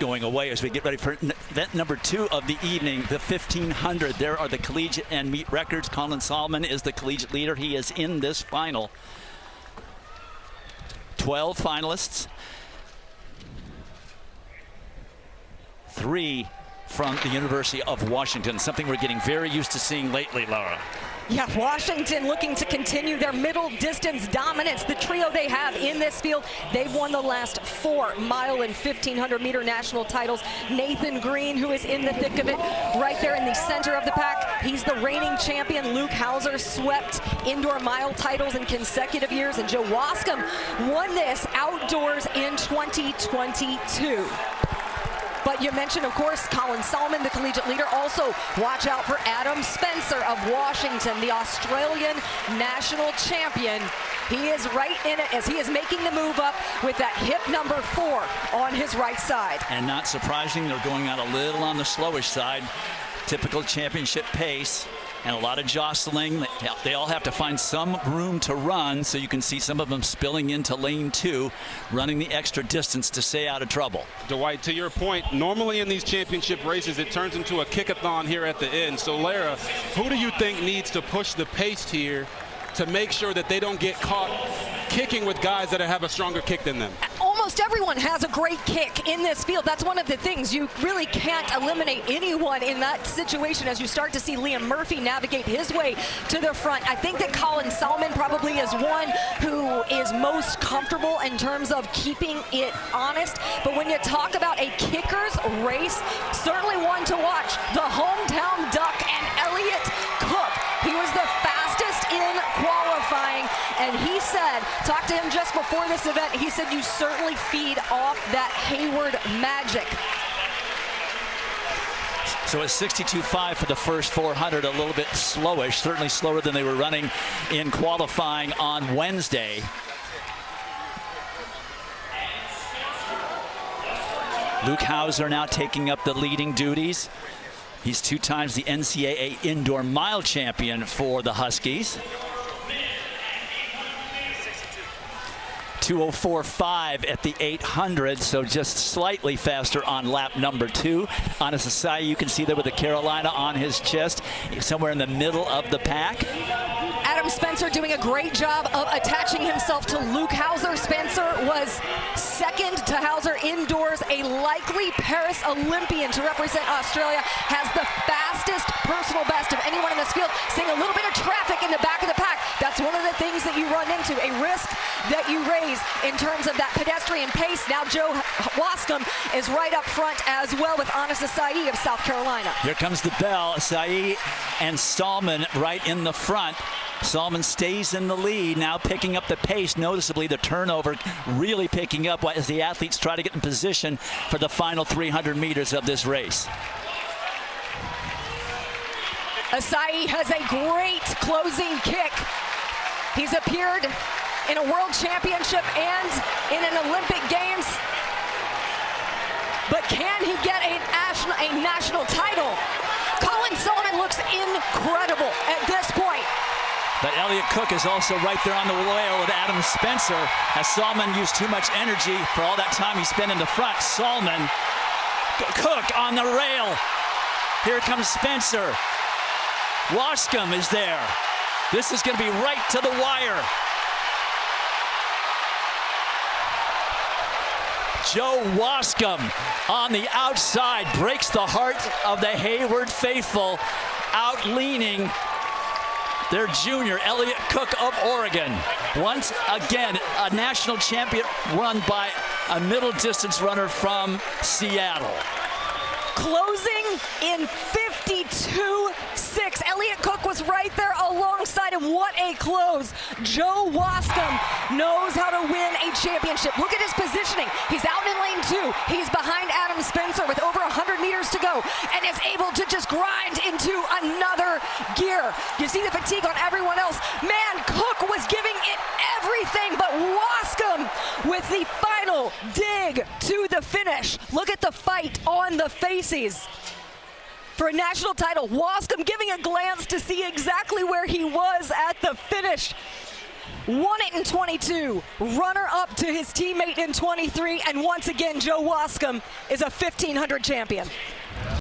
going away as we get ready for event number 2 of the evening, the 1500. There are the collegiate and meet records. Colin Solomon is the collegiate leader. He is in this final. 12 finalists. 3 from the University of Washington, something we're getting very used to seeing lately, Laura. Yeah, Washington looking to continue their middle distance dominance. The trio they have in this field, they've won the last 4 mile and 1500 meter national titles. Nathan Green, who is in the thick of it, right there in the center of the pack. He's the reigning champion. Luke Hauser swept indoor mile titles in consecutive years, and Joe Waskom won this outdoors in 2022. But you mentioned, of course, Colin Solomon, the collegiate leader. Also, watch out for Adam Spencer of Washington, the Australian national champion. He is right in it as he is making the move up with that hip number 4 on his right side. And not surprising, they're going out a little on the slowish side. Typical championship pace. And a lot of jostling. They all have to find some room to run, so you can see some of them spilling into lane 2, running the extra distance to stay out of trouble. Dwight, to your point, normally in these championship races, it turns into a kick-a-thon here at the end. So, Lara, who do you think needs to push the pace here to make sure that they don't get caught kicking with guys that have a stronger kick than them? Almost everyone has a great kick in this field. That's one of the things. You really can't eliminate anyone in that situation as you start to see Liam Murphy navigate his way to the front. I think that Colin Solomon probably is one who is most comfortable in terms of keeping it honest. But when you talk about a kicker's race, certainly one to watch. The hometown Duck and Elliott Cook. He was the fastest in qualifying, and he said, talked to him just before this event, he said you certainly feed off that Hayward magic. So it's 62.5 for the first 400, a little bit slowish, certainly slower than they were running in qualifying on Wednesday. Luke Hauser now taking up the leading duties. He's 2 times the NCAA indoor mile champion for the Huskies. 2:04.5 at the 800, so just slightly faster on lap number 2. Anas Asai, you can see there with the Carolina on his chest, somewhere in the middle of the pack. Adam Spencer doing a great job of attaching himself to Luke Hauser. Spencer was second to Hauser indoors, a likely Paris Olympian to represent Australia, has the fastest personal best of anyone in this field, seeing a little bit of traffic in the back of the pack. That's one of the things that you run into, a risk that you raise in terms of that pedestrian pace. Now Joe Waskom is right up front as well with Anas Asai of South Carolina. Here comes the bell. Asai and Solomon right in the front. Solomon stays in the lead, now picking up the pace noticeably. The turnover really picking up as the athletes try to get in position for the final 300 meters of this race. Asai has a great closing kick. He's appeared in a world championship and in an Olympic Games. But can he get a national title? Colin Solomon looks incredible at this point. But Elliott Cook is also right there on the rail with Adam Spencer, as Solomon used too much energy for all that time he spent in the front. Solomon, Cook on the rail. Here comes Spencer. Waskom is there. This is going to be right to the wire. Joe Waskom on the outside breaks the heart of the Hayward faithful, out-leaning their junior, Elliott Cook of Oregon. Once again, a national champion run by a middle distance runner from Seattle. Closing in 52.6. Elliott Cook was right there alongside him. What a close. Joe Waskom knows how to win a championship. Look at his positioning. He's out in lane 2. He's behind Adam Spencer with over 100 meters to go and is able to just grind into another gear. You see the fatigue on everyone else. Man, Cook was giving it everything, but Waskom with the final dig to the finish. Look at the fight on the faces for a national title. Waskom giving a glance to see exactly where he was at the finish. won it in 22, runner-up to his teammate in 23, and once again, Joe Waskom is a 1,500 champion.